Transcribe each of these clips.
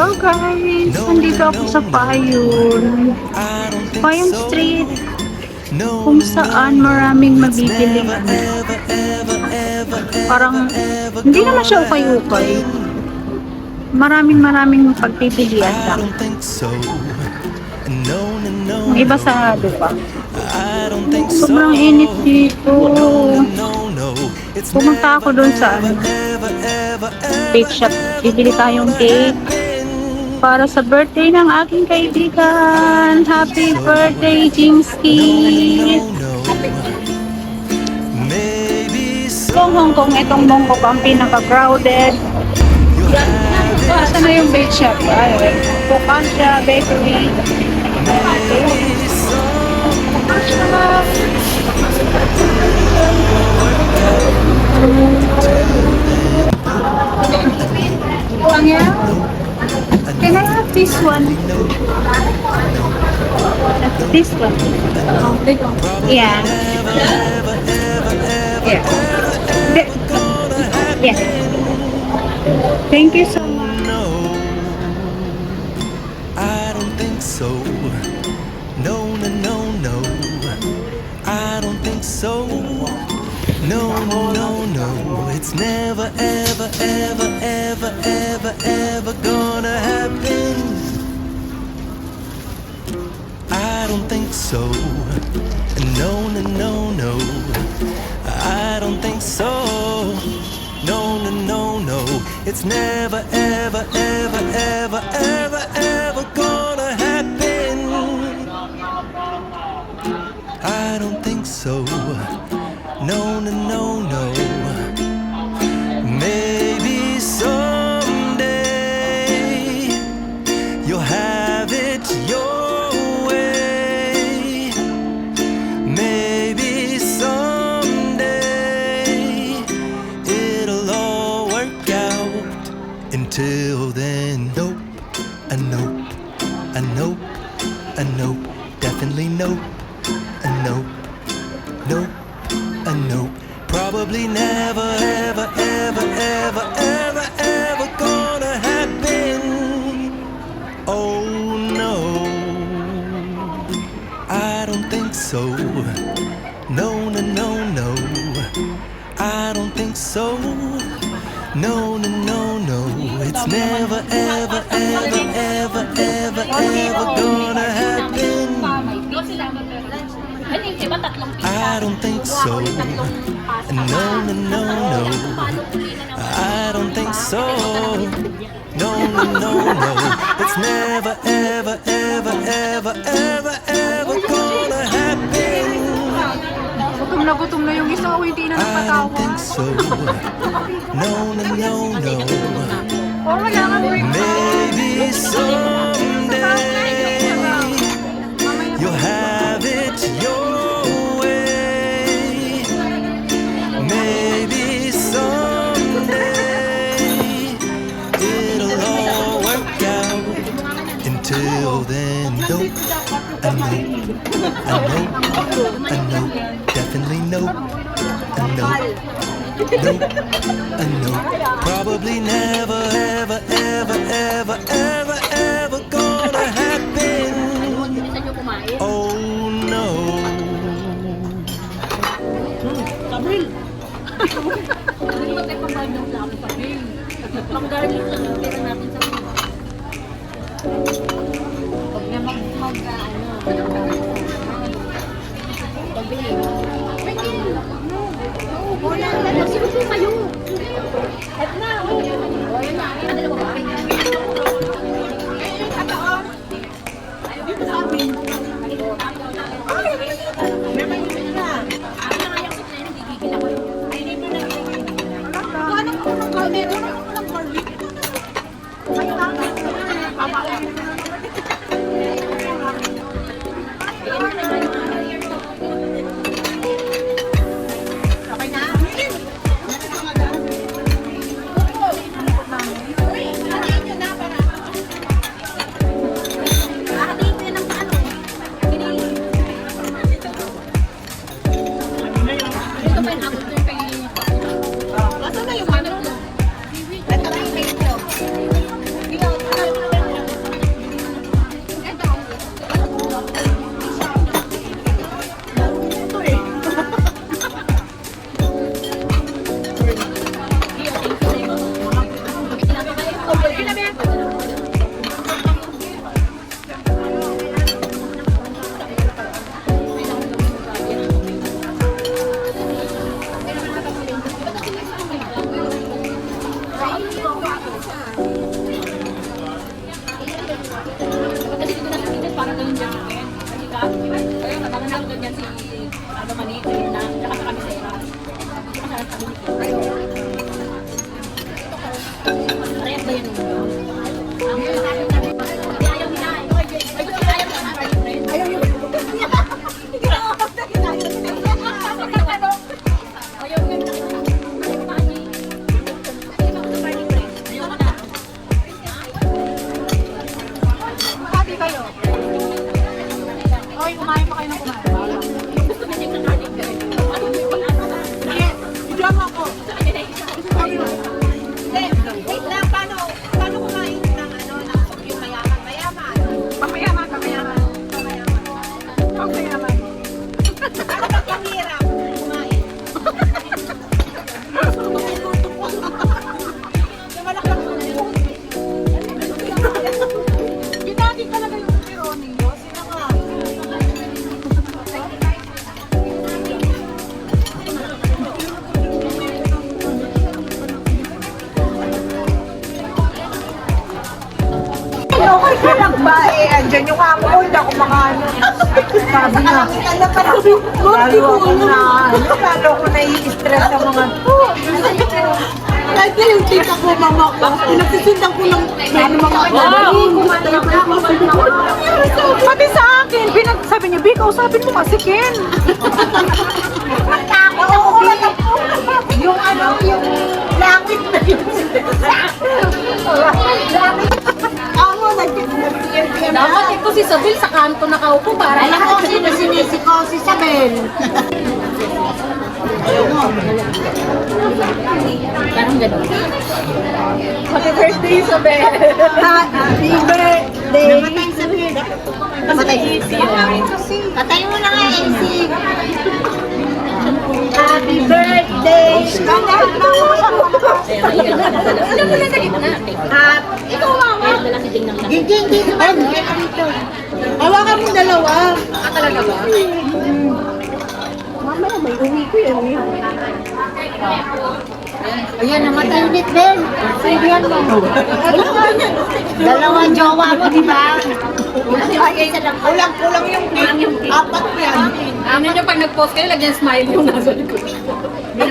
Hello guys! Nandito ako sa Payon. Payon Street. Kung saan maraming mabibiling parang hindi naman siya ukay-ukay. Maraming pagpipilian lang. Yung iba sa pa. Sobrang init dito. Pumunta ako doon sa cake shop. Bibili tayong cake para sa birthday ng aking kaibigan. Happy birthday, Jimski! Itong Hong Kong, itong Mongkok ang pinaka-crowded. Saan na yung bake shop? Pocassia Bakery. Can I have this one? This one? Yeah. Yeah. Yeah. Thank you so much. I don't think so. No, no, no, no. I don't think so. No, no, no, no. It's never, ever, ever, ever, ever, ever gonna happen. I don't think so. No, no, no, no. I don't think so. No, no, no, no. It's never, ever, ever, ever, ever, ever gonna happen. I don't think so. No, no, no, no. Maybe someday you'll have it your way. Maybe someday it'll all work out. Until then, nope, a nope, a nope, a nope, definitely nope, a nope, nope, a nope. Probably never, ever, ever, ever, ever, ever gonna happen. Oh no, I don't think so. No, no, no, no. I don't think so. No, no, no, no. It's never, ever, ever, ever, ever, ever gonna happen. I don't think so. No, no, no, no. I don't think so. No, no, no, no. It's never, ever, ever, ever, ever, ever gonna happen. Gutom na yung isa o hindi na I napatawa. don't think so. No, no, no, no. Oh, wala nga mo yung Maybe someday you'll have it your way. Maybe someday it'll all work out. Until then, nope, a nope, a nope, a nope, definitely nope, a nope, nope, a nope. Probably never, ever, ever, ever, ever, ever gonna happen. Oh no. Pang-garlic lang yung pera natin sa pag na pagbili. Wala na. Sino kayo? At na. O, yun na. Ano na ba? Ayun, kataon. Dito sa amin. May yun na. Ano na yung sit na yun? Gigigil ako. Ay, hindi na. Anong unang garlic? Unang garlic? Ay, ano maliit na, tsaka sa kamisera. Tsaka sa kami. Parehas ba yan? Ang ayaw nila. Ayaw yung kumain pa kayo ng kumain. Gusto na yung nakalit ka rin. Idama ko. Wait lang, paano kumain ng ano, ng yung mayaman? Mayaman. Pamayaman, pamayaman. Pamayaman. Ano ba kahirap kumain? Malakang mo na yun. Ginagi talaga yung pepperoni. Sino ka? Okay ka lang ba? Andyan yung amo ko, hindi ako makaano. Sabi na, lalo ako na, lalo ako nai-stress sa mga to. Kahit na yung tita ko, mama ko, pinagsisindan ko ng mga pati sa akin, sabi niya, Bika, usapin mo kasi, Ken. Matakot ako, yung ano, yung langit na yun. Ako, Dapat ito si Sabel sa kanto nakaupo para alam ko sino sinisiko si Sabel. parang gano'n. Happy birthday, Sabel! Happy birthday! Namatay Sabel. Namatay AC. Patay mo na nga AC. Happy birthday! Alam mo na sa gitna. Ikaw, mama! Dala si Ding ng lahat. Hindi naman. Hawakan mo dalawa. Talaga ba? Mama, may uwi ko yan. Ayan, namatay ulit, Ben. Sabihan mo. Dalawang jowa mo, di ba? Kulang yung cake. Apat yan. Amin nyo pag nag-post kayo, lagyan smile yung nasa likod. Hindi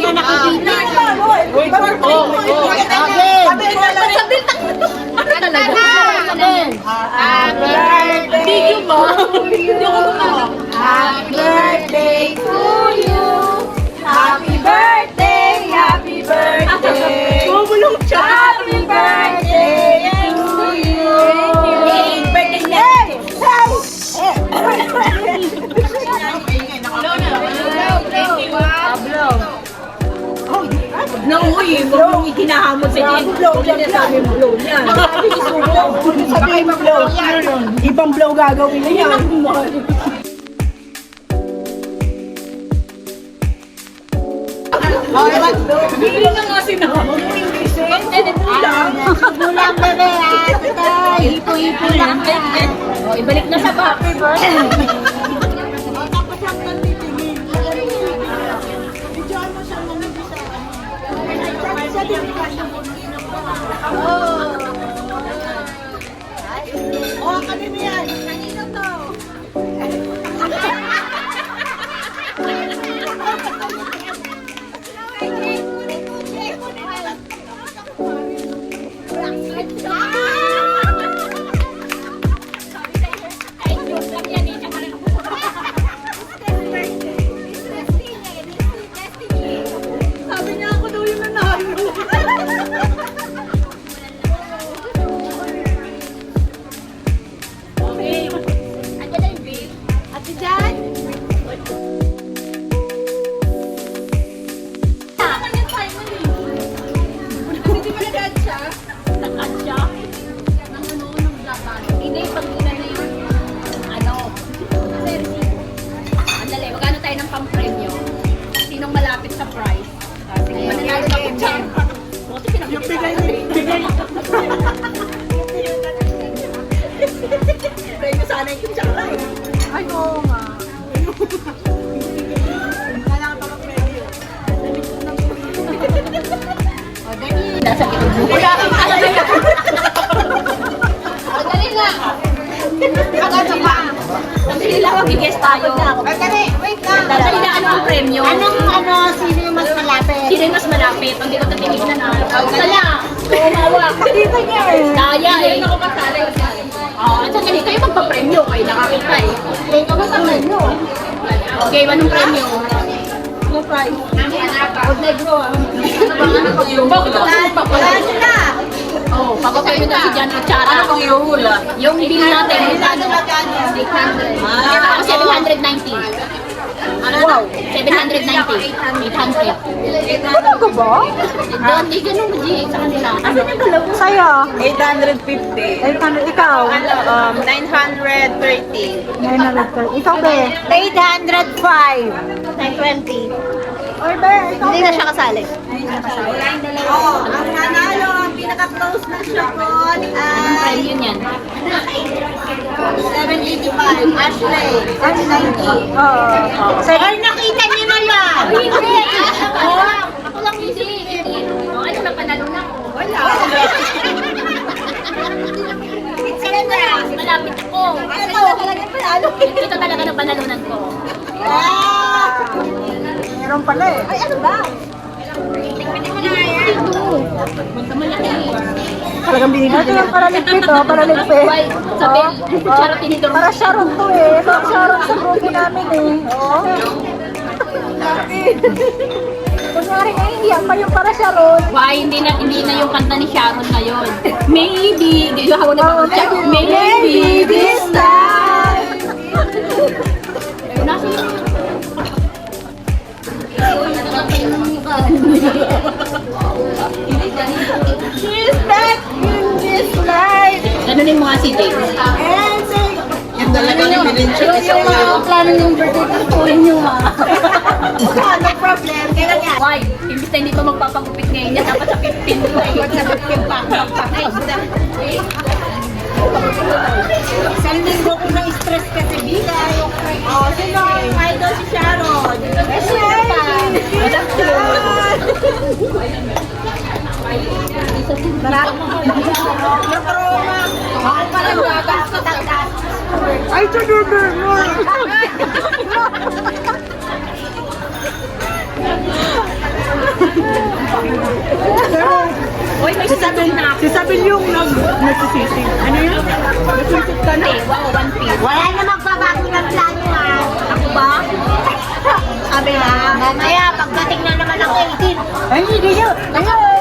naman nakikita. Ano talaga? Happy birthday! Video ba? Hindi ako gumagawa. Happy birthday to you! Happy birthday! Happy birthday! Bumulong siya! Happy birthday to you! Birthday niya! Nauwi, blow, ikinahamon sa Jen. Blow niya sabi mo, blow niya. Baka ibang blow. Ibang blow gagawin niya. Hindi na nga sinama. Bulang bebe ah! Hipo-hipo lang. O, ibalik na sa back. Oh, kanino yan? Kanino to? Sabi niya ako daw yung nanalo. Ate Jan? Naman yung Simon eh. Kasi di ba nag-add siya? Nag-add siya? Nang ano, nang dapat. Hindi, pag ina na yun. Ano? Andali, magkano tayo ng pang-premyo? Sinong malapit sa price? Sige, mananalo na kung siya. Buti Yung pinakita. bigay. Premyo sana yung kutsara eh. Ay, oo nga. Kailangan pa mag-preview. O, dali. Nasa likod mo. Wala kang alam na. O, dali na. Pag ano pa? Sandali lang, mag-guess tayo. Wait lang. Sandali lang, ano ang premyo? Sino yung mas malapit? Sino yung mas malapit? Hindi ko tatinignan na. Wala. Umawak. Dito niya eh. Kaya eh. Hindi ako pasali. Sandali kayo magpa-premyo. Kayo nakakita eh. Ikaw ba ang menu? Okay, anong premyo? No price. Huwag negro ah. Bakit ako sumpa ko? Wala sila. Oh, pagkakayo na si Jan Kutsara. Ano kung iuhula? Yung bill natin, magkano? 800. Ako 790. Wow. 790. 800. Ano ba? Doon, di ganun mo, G. Sa kanila. Ano yung dalawa? Sa'yo? 850. 800. Ikaw? 930. 900. Ikaw ba? 805. 920. Oy, be, ikaw Hindi na siya kasali. Oo, ang nanalo, ang pinaka-close na shopon Anong ay premyo niyan? 785. Ashley. 790. Oo. Ay, nakita niyo na yan. Hindi! Ako lang hindi. Ano na panalo na ako? Wala. Malapit ako. Ito, talaga panalo. Ito talaga ng panalunan ko. Meron pala eh. Ay, ano ba? Basta malaki. Talagang binibigyan. Ito yung paraligpit, oh. Paraligpit. Why? Sabi, kutsara tinidor. Para Sharon to eh. Para Sharon sa grupo namin eh. Oo. Kunyari ngayon, yan pa yung para Sharon. Why? Hindi na yung kanta ni Sharon ngayon. Maybe. Hindi ako na Maybe this time. Nasa She's back in this life. Ganunin mo nga si Jake. And say, Yan talaga yung pinensyon sa Yung mga plano ng birthday ko, tuhin nyo ha. no problem. Kailan yan? Why? Imbis na hindi pa magpapagupit ngayon yan, dapat sa 15 ko eh. Sa 15 pa. Isang linggo ko na stress kasi bilay. Oh, sino ang idol si Sharon? Kasi pa. Ako pala magkakatakas. Ay, sabi mo. Uy, may sasabihin na ako. Si Sabil yung nagsisisi. Ano yun? Nagsisisi ka na? Wow, 1 piece. Wala na magbabago ng plano ha. Ako ba? Sabi ha, mamaya pagdating na naman ang 18. Ay, hindi yun. Ayun.